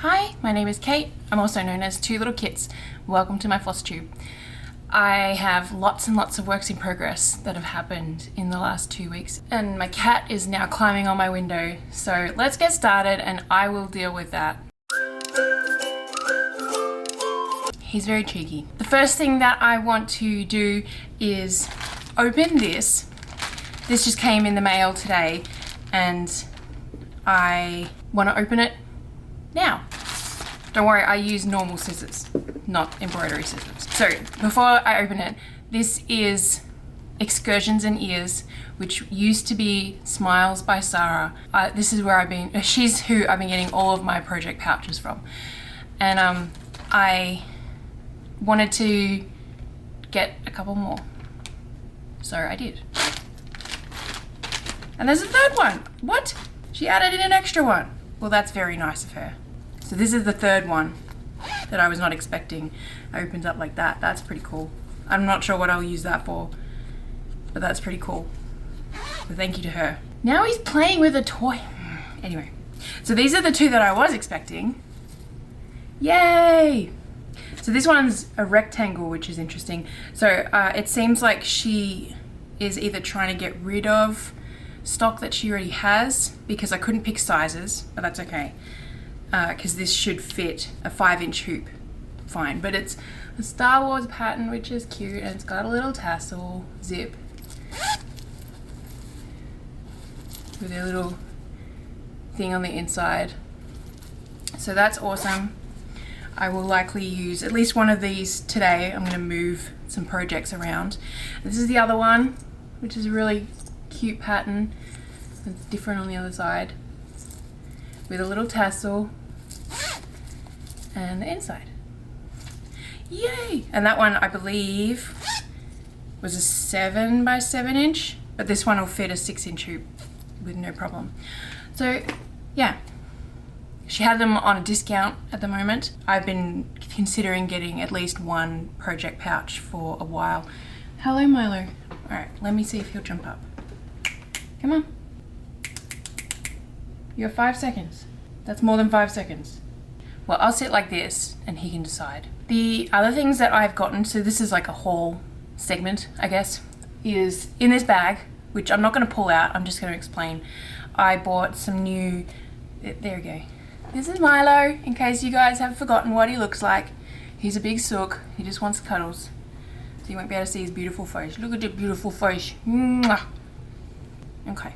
Hi, my name is Kate. I'm also known as Two Little Kits. Welcome to my FlossTube. I have lots and lots of works in progress that have happened in the last 2 weeks, and my cat is now climbing on my window. So let's get started and I will deal with that. He's very cheeky. The first thing that I want to do is open this. This just came in the mail today and I want to open it now. Don't worry, I use normal scissors, not embroidery scissors. So before I open it, this is Excursions and Ears, which used to be Smiles by Sarah. This is where she's who I've been getting all of my project pouches from. And I wanted to get a couple more. So I did. And there's a third one. What? She added in an extra one. Well, that's very nice of her. So this is the third one that I was not expecting. I opened up like that. That's pretty cool. I'm not sure what I'll use that for, but that's pretty cool. So thank you to her. Now he's playing with a toy. Anyway, so these are the two that I was expecting. Yay! So this one's a rectangle, which is interesting. So it seems like she is either trying to get rid of stock that she already has, because I couldn't pick sizes, but that's okay. Because this should fit a 5-inch hoop fine, but it's a Star Wars pattern, which is cute, and it's got a little tassel zip with a little thing on the inside. So that's awesome. I will likely use at least one of these today. I'm going to move some projects around. This is the other one, which is a really cute pattern. It's different on the other side with a little tassel and the inside. Yay! And that one, I believe, was a 7 by 7 inch, but this one will fit a 6-inch hoop with no problem. So yeah, she had them on a discount at the moment. I've been considering getting at least one project pouch for a while. Hello, Milo. All right, let me see if he'll jump up. Come on. You have 5 seconds. That's more than 5 seconds. Well, I'll sit like this and he can decide. The other things that I've gotten, so this is like a haul segment, I guess, is in this bag, which I'm not going to pull out, I'm just going to explain. I bought some new, there we go. This is Milo, in case you guys have forgotten what he looks like. He's a big sook, he just wants cuddles. So you won't be able to see his beautiful face. Look at your beautiful face. Mwah. Okay.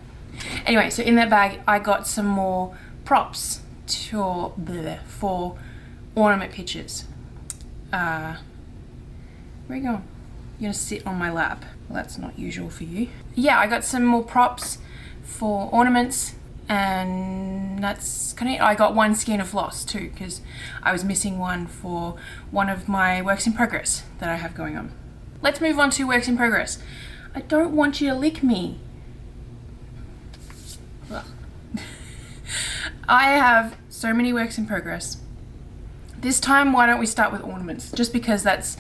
Anyway, so in that bag, I got some more props for ornament pictures. Where are you going? You're gonna sit on my lap. Well, that's not usual for you. Yeah, I got some more props for ornaments, and that's kind of it. I got one skein of floss too, because I was missing one for one of my works in progress that I have going on. Let's move on to works in progress. I don't want you to lick me. I have so many works in progress. This time, why don't we start with ornaments? Just because that's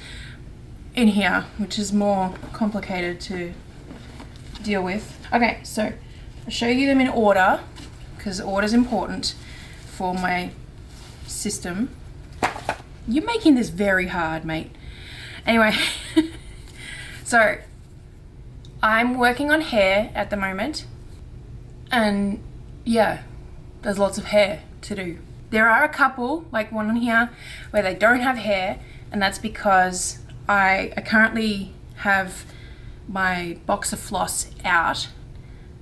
in here, which is more complicated to deal with. Okay, so I'll show you them in order, because order is important for my system. You're making this very hard, mate. Anyway, so I'm working on hair at the moment, and yeah, there's lots of hair to do. There are a couple, like one on here, where they don't have hair, and that's because I currently have my box of floss out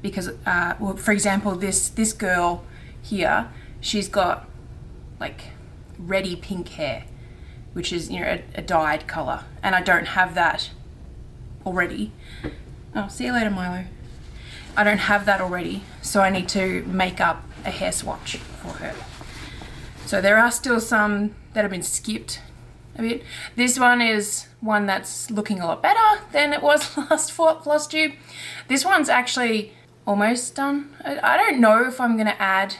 because, well, for example, this girl here, she's got like reddy pink hair, which is, you know, a dyed color, and I don't have that already. Oh, see you later, Milo. I don't have that already, so I need to make up a hair swatch for her. So there are still some that have been skipped a bit. This one is one that's looking a lot better than it was last FlossTube. This one's actually almost done. I don't know if I'm gonna add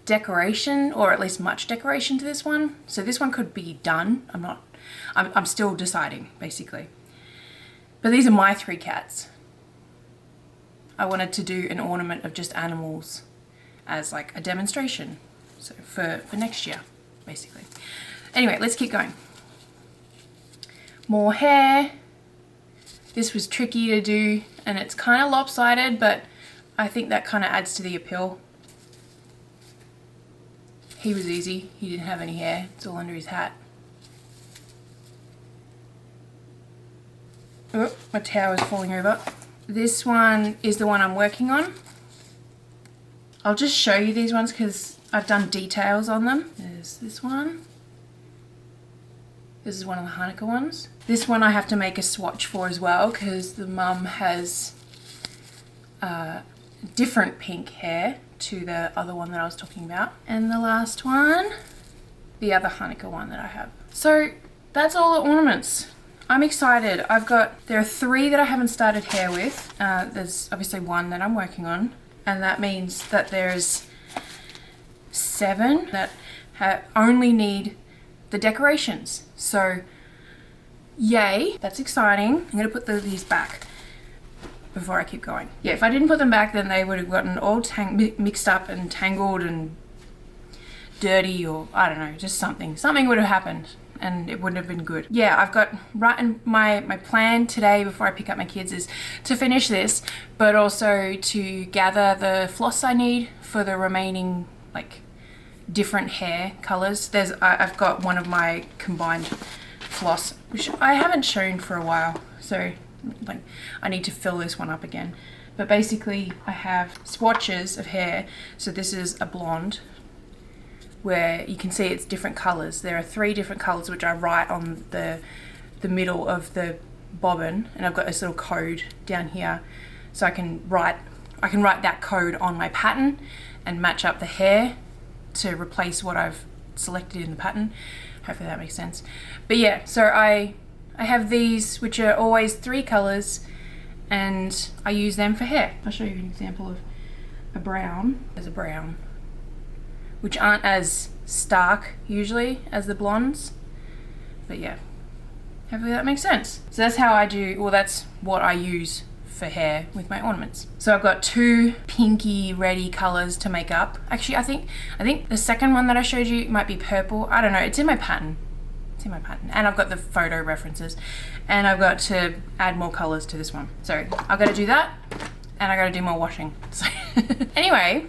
decoration, or at least much decoration, to this one. So this one could be done. I'm still deciding, basically. But these are my 3 cats. I wanted to do an ornament of just animals as like a demonstration. So for next year, basically. Anyway, let's keep going. More hair. This was tricky to do and it's kind of lopsided, but I think that kind of adds to the appeal. He was easy. He didn't have any hair. It's all under his hat. Oh, my towel is falling over. This one is the one I'm working on. I'll just show you these ones because I've done details on them. There's this one. This is one of the Hanukkah ones. This one I have to make a swatch for as well because the mum has different pink hair to the other one that I was talking about. And the last one, the other Hanukkah one that I have. So that's all the ornaments. I'm excited. There are 3 that I haven't started hair with. There's obviously 1 that I'm working on. And that means that there's 7 that only need the decorations. So yay, that's exciting. I'm gonna put these back before I keep going. Yeah, if I didn't put them back, then they would have gotten all mixed up and tangled and dirty, or I don't know, just something would have happened and it wouldn't have been good. Yeah, I've got right in my plan today before I pick up my kids is to finish this, but also to gather the floss I need for the remaining like different hair colors. I've got one of my combined floss, which I haven't shown for a while, so like I need to fill this one up again. But basically I have swatches of hair. So this is a blonde where you can see it's different colors. There are 3 different colors which I write on the middle of the bobbin, and I've got this little code down here so I can write that code on my pattern and match up the hair to replace what I've selected in the pattern. Hopefully that makes sense. But yeah, so I have these which are always 3 colors and I use them for hair. I'll show you an example of a brown. There's a brown, which aren't as stark usually as the blondes. But yeah, hopefully that makes sense. So that's how I do, well that's what I use for hair with my ornaments. So I've got 2 pinky reddy colors to make up. Actually, I think the second one that I showed you might be purple. I don't know, it's in my pattern. And I've got the photo references and I've got to add more colors to this one. So I've got to do that and I got to do more washing. So anyway,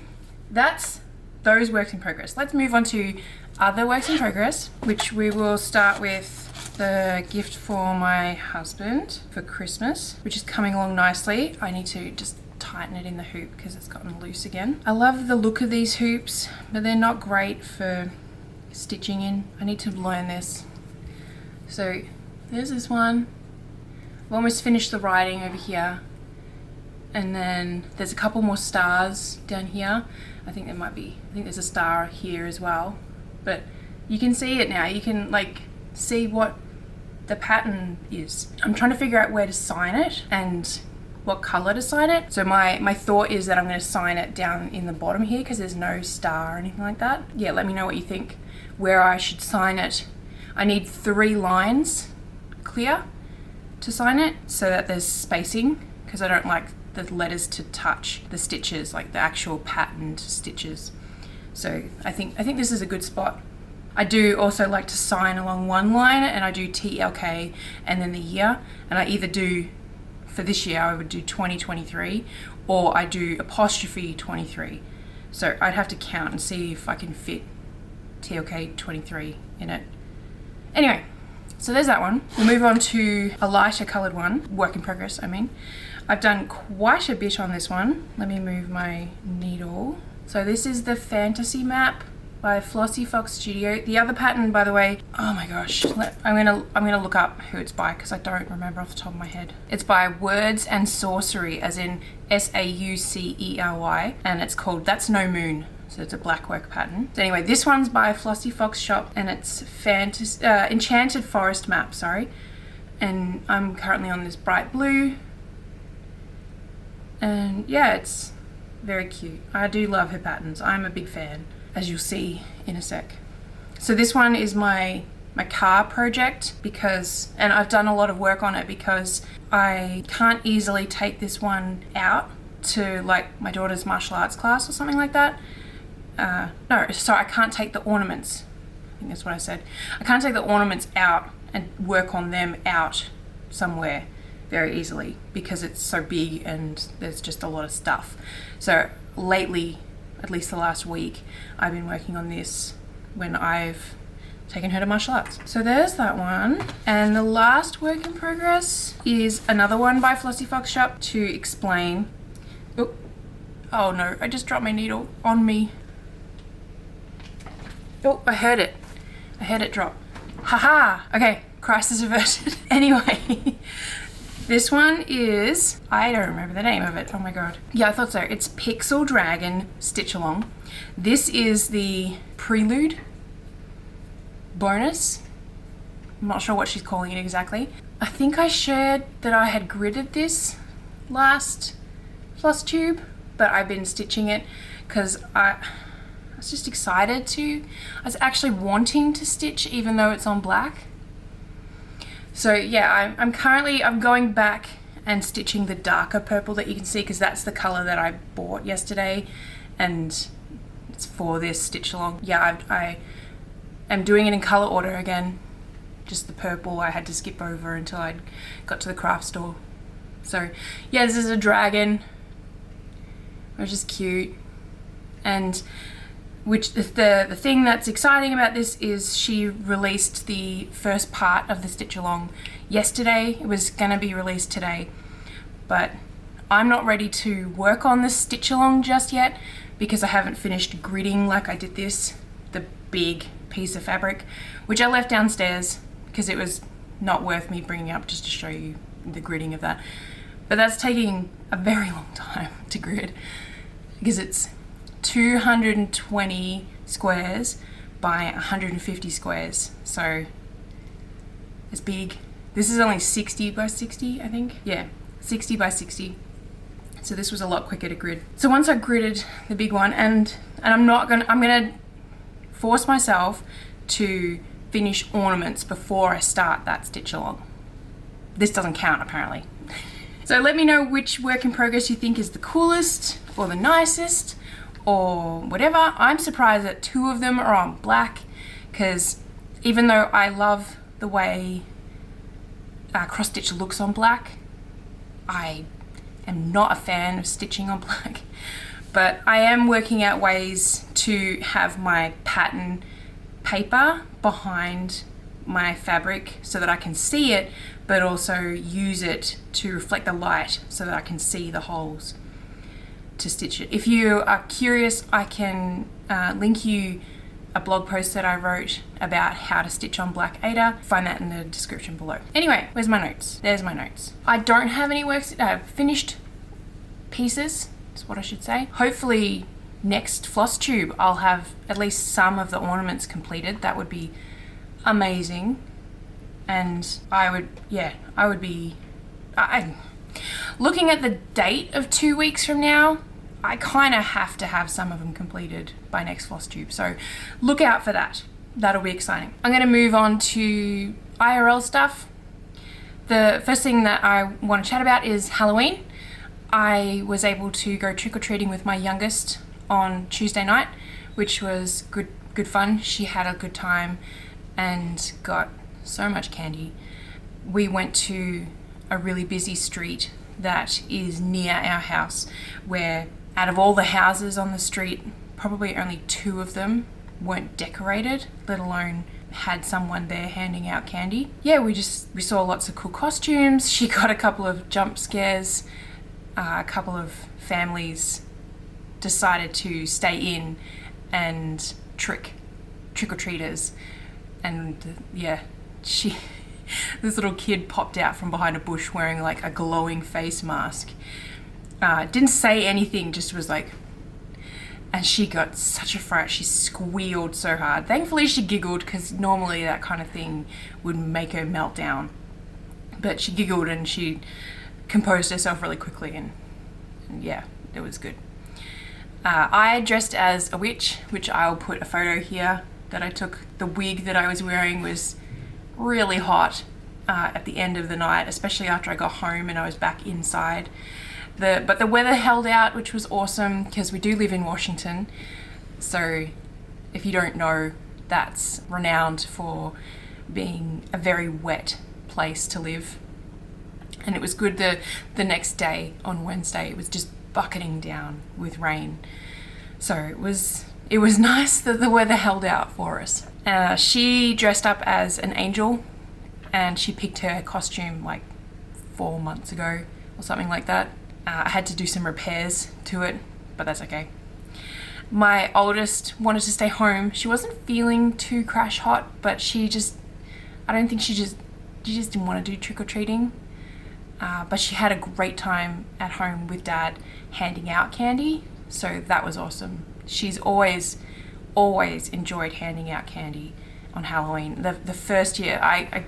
that's those works in progress. Let's move on to other works in progress, which we will start with the gift for my husband for Christmas, which is coming along nicely. I need to just tighten it in the hoop because it's gotten loose again. I love the look of these hoops, but they're not great for stitching in. I need to learn this. So there's this one. I've almost finished the writing over here. And then there's a couple more stars down here. I think there's a star here as well. But you can see it now. You can like see what the pattern is. I'm trying to figure out where to sign it and what color to sign it. So my thought is that I'm going to sign it down in the bottom here because there's no star or anything like that. Yeah, let me know what you think where I should sign it. I need 3 lines clear to sign it so that there's spacing, because I don't like the letters to touch the stitches, like the actual patterned stitches. So I think this is a good spot. I do also like to sign along one line, and I do TLK and then the year, and I either do, for this year I would do 2023 or I do apostrophe 23. So I'd have to count and see if I can fit TLK 23 in it. Anyway, so there's that one. We'll move on to a lighter coloured one, work in progress I mean. I've done quite a bit on this one. Let me move my needle. So this is the Fantasy Map by Flossy Fox Studio. The other pattern, by the way, oh my gosh, I'm gonna look up who it's by because I don't remember off the top of my head. It's by Words and Sorcery, as in SAUCERY, and it's called That's No Moon. So it's a black work pattern. So anyway, this one's by Flossy Fox Shop, and it's Enchanted Forest Map, sorry. And I'm currently on this bright blue. And yeah, it's very cute. I do love her patterns. I'm a big fan, as you'll see in a sec. So this one is my car project and I've done a lot of work on it because I can't easily take this one out to like my daughter's martial arts class or something like that. no, sorry, I can't take the ornaments. I think that's what I said. I can't take the ornaments out and work on them out somewhere very easily because it's so big and there's just a lot of stuff. So lately, at least the last week, I've been working on this when I've taken her to martial arts. So there's that one. And the last work in progress is another one by Flossy Fox Shop to explain. Oh no, I just dropped my needle on me. Oh, I heard it. I heard it drop. Haha! Okay, crisis averted. Anyway, this one is, I don't remember the name of it. Oh my god. Yeah, I thought so. It's Pixel Dragon Stitch Along. This is the prelude bonus. I'm not sure what she's calling it exactly. I think I shared that I had gridded this last FlossTube, but I've been stitching it because I was just excited to. I was actually wanting to stitch even though it's on black. So yeah, I'm going back and stitching the darker purple that you can see because that's the color that I bought yesterday and it's for this stitch along. Yeah, I am doing it in color order again. Just the purple I had to skip over until I got to the craft store. So yeah, this is a dragon, which is cute. And which the thing that's exciting about this is she released the first part of the stitch along yesterday. It was gonna be released today, but I'm not ready to work on the stitch along just yet because I haven't finished gridding like I did the big piece of fabric, which I left downstairs because it was not worth me bringing up just to show you the gridding of that. But that's taking a very long time to grid because it's 220 squares by 150 squares, so it's big. This is only 60 by 60, I think. Yeah, 60 by 60. So this was a lot quicker to grid. So once I gridded the big one, and I'm gonna force myself to finish ornaments before I start that stitch along. This doesn't count apparently. So let me know which work in progress you think is the coolest or the nicest or whatever. I'm surprised that 2 of them are on black because even though I love the way cross stitch looks on black, I am not a fan of stitching on black. But I am working out ways to have my pattern paper behind my fabric so that I can see it, but also use it to reflect the light so that I can see the holes to stitch it. If you are curious, I can link you a blog post that I wrote about how to stitch on black Aida. Find that in the description below. Anyway, where's my notes? There's my notes. I don't have any finished pieces, is what I should say. Hopefully next FlossTube I'll have at least some of the ornaments completed. That would be amazing. And I'm looking at the date of 2 weeks from now, I kind of have to have some of them completed by next FlossTube. So look out for that. That'll be exciting. I'm going to move on to IRL stuff. The first thing that I want to chat about is Halloween. I was able to go trick-or-treating with my youngest on Tuesday night, which was good fun. She had a good time and got so much candy. We went to a really busy street that is near our house, where out of all the houses on the street, probably only 2 of them weren't decorated, let alone had someone there handing out candy. Yeah, we saw lots of cool costumes. She got a couple of jump scares. A couple of families decided to stay in and trick-or-treaters, and yeah, this little kid popped out from behind a bush wearing like a glowing face mask. Didn't say anything, just was like, and she got such a fright. She squealed so hard. Thankfully she giggled because normally that kind of thing would make her melt down, but she giggled and she composed herself really quickly, and yeah, it was good. I dressed as a witch, which I'll put a photo here that I took. The wig that I was wearing was really hot at the end of the night, especially after I got home and I was back inside. But the weather held out, which was awesome because we do live in Washington. So if you don't know, that's renowned for being a very wet place to live. And it was good the next day on Wednesday, it was just bucketing down with rain. So it was nice that the weather held out for us. She dressed up as an angel, and she picked her costume like 4 months ago or something like that. I had to do some repairs to it, but that's okay. My oldest wanted to stay home. She wasn't feeling too crash hot, but she just didn't want to do trick-or-treating. But she had a great time at home with Dad handing out candy, so that was awesome. She's always enjoyed handing out candy on Halloween. The first year, I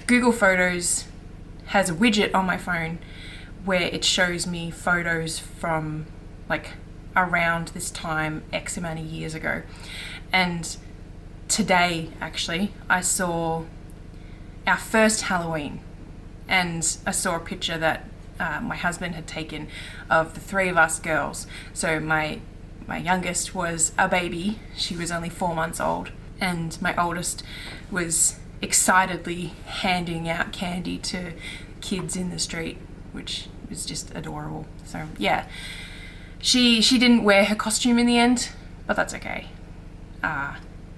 Google Photos has a widget on my phone where it shows me photos from like around this time X amount of years ago. And today, actually, I saw our first Halloween, and I saw a picture that my husband had taken of the 3 of us girls. So my youngest was a baby. She was only 4 months old, and my oldest was excitedly handing out candy to kids in the street, which was just adorable. So yeah, she didn't wear her costume in the end, but that's okay.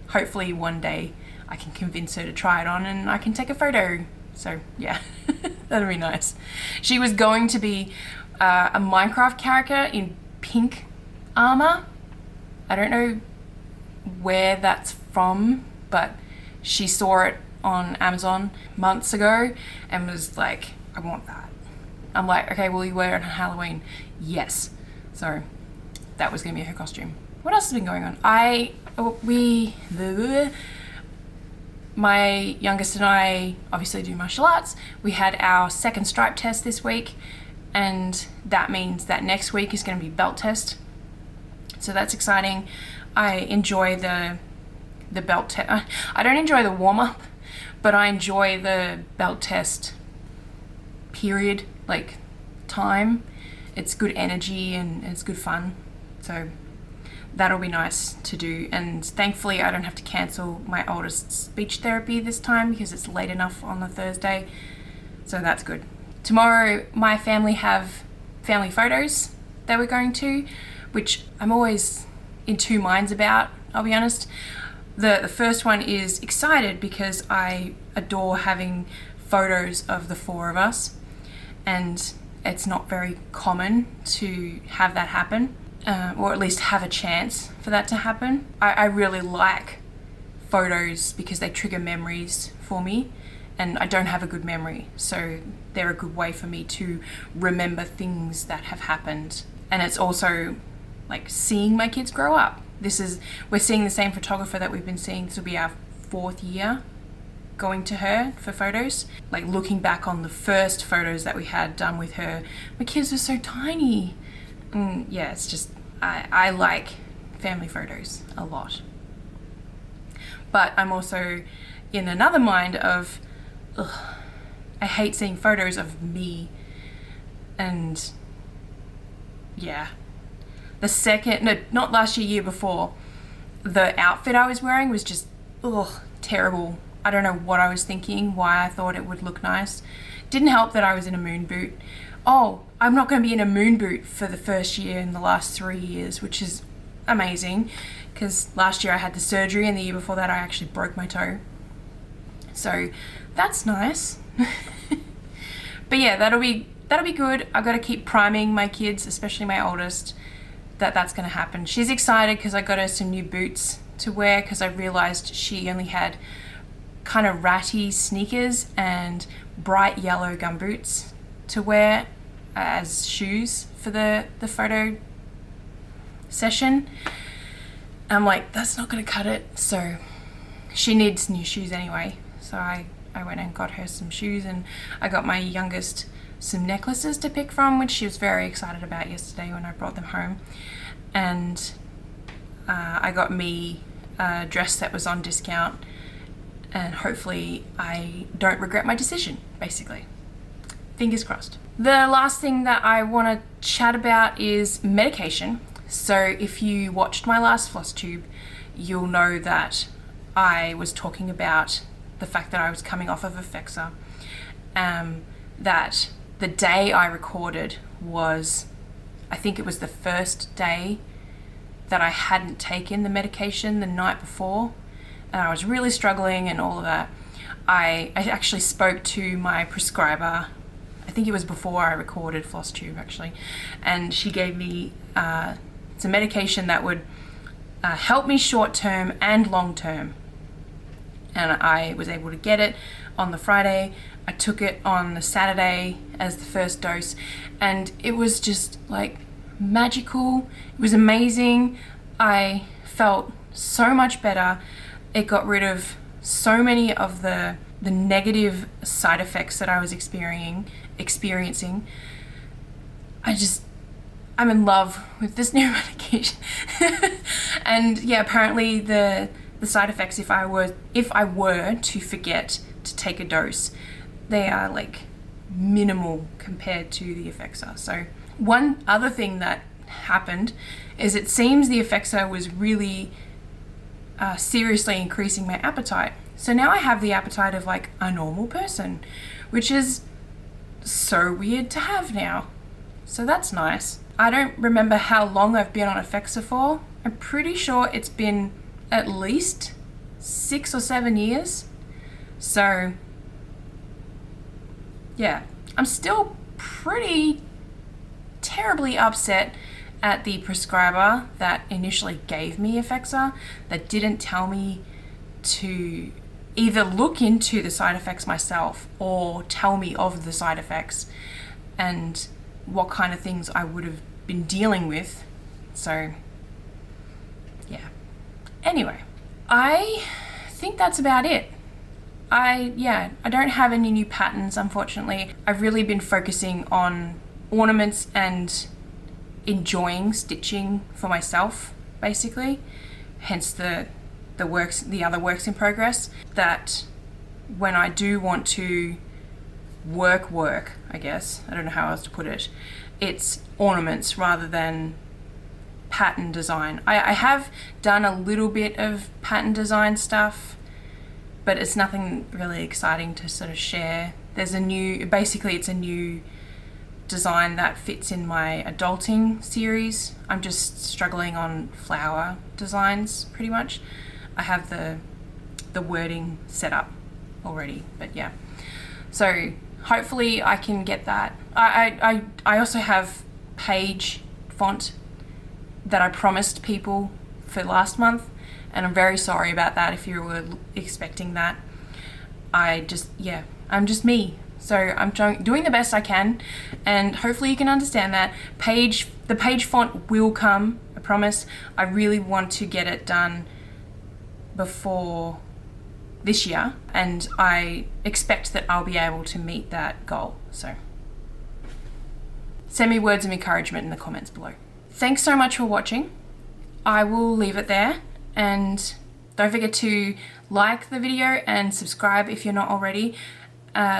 Hopefully one day I can convince her to try it on and I can take a photo. So yeah, that'll be nice. She was going to be a Minecraft character in pink armor. I don't know where that's from, but she saw it on Amazon months ago and was like, I want that. I'm like, okay, will you wear it on Halloween? Yes. So that was gonna be her costume. What else has been going on? My youngest and I obviously do martial arts. We had our second stripe test this week, and that means that next week is going to be belt test. So that's exciting. I enjoy the belt test. I don't enjoy the warm-up, but I enjoy the belt test period, like time. It's good energy and it's good fun. So that'll be nice to do, and thankfully I don't have to cancel my oldest's speech therapy this time because it's late enough on the Thursday, so that's good. Tomorrow my family have family photos that we're going to, which I'm always in two minds about, I'll be honest. The first one is excited because I adore having photos of the 4 of us, and it's not very common to have that happen. Or at least have a chance for that to happen. I really like photos because they trigger memories for me, and I don't have a good memory, so they're a good way for me to remember things that have happened. And it's also like seeing my kids grow up. We're seeing the same photographer that we've been seeing. This will be our 4th year going to her for photos. Like looking back on the first photos that we had done with her, my kids were so tiny. Yeah, it's just, I like family photos a lot. But I'm also in another mind of, I hate seeing photos of me. And yeah, not last year, year before, the outfit I was wearing was just, terrible. I don't know what I was thinking, why I thought it would look nice. Didn't help that I was in a moon boot. I'm not going to be in a moon boot for the first year in the last 3 years, which is amazing because last year I had the surgery and the year before that I actually broke my toe. So that's nice. But yeah, that'll be good. I've got to keep priming my kids, especially my oldest, that's going to happen. She's excited because I got her some new boots to wear because I realized she only had kind of ratty sneakers and bright yellow gumboots to wear as shoes for the photo session. I'm like, that's not gonna cut it, so she needs new shoes anyway. So I went and got her some shoes, and I got my youngest some necklaces to pick from, which she was very excited about yesterday when I brought them home. And I got me a dress that was on discount, and hopefully I don't regret my decision, basically. Fingers crossed. The last thing that I want to chat about is medication. So if you watched my last FlossTube, you'll know that I was talking about the fact that I was coming off of a Effexor, that the day I recorded was, I think it was the first day that I hadn't taken the medication the night before, and I was really struggling and all of that. I actually spoke to my prescriber, I think it was before I recorded FlossTube actually, and she gave me some medication that would help me short term and long term. And I was able to get it on the Friday. I took it on the Saturday as the first dose, and it was just like magical. It was amazing. I felt so much better. It got rid of so many of the negative side effects that I was experiencing. I'm in love with this new medication. And yeah, apparently the side effects, if I were to forget to take a dose, they are like minimal compared to the Effexor. So one other thing that happened is it seems the Effexor was really seriously increasing my appetite. So now I have the appetite of like a normal person, which is so weird to have now. So that's nice. I don't remember how long I've been on Effexor for. I'm pretty sure it's been at least 6 or 7 years. So yeah, I'm still pretty terribly upset at the prescriber that initially gave me Effexor, that didn't tell me to either look into the side effects myself or tell me of the side effects and what kind of things I would have been dealing with. So yeah. Anyway, I think that's about it. I don't have any new patterns, unfortunately. I've really been focusing on ornaments and enjoying stitching for myself, basically. Hence the other works in progress, that when I do want to work, I guess, I don't know how else to put it, it's ornaments rather than pattern design. I have done a little bit of pattern design stuff, but it's nothing really exciting to sort of share. It's a new design that fits in my adulting series. I'm just struggling on flower designs pretty much. I have the wording set up already, but yeah. So hopefully I can get that. I also have page font that I promised people for last month, and I'm very sorry about that if you were expecting that. I'm just me. So I'm doing the best I can, and hopefully you can understand that. The page font will come, I promise. I really want to get it done before this year, and I expect that I'll be able to meet that goal. So send me words of encouragement in the comments below. Thanks so much for watching. I will leave it there, and don't forget to like the video and subscribe if you're not already.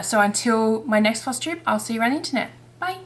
So until my next FlossTube, I'll see you around the internet. Bye.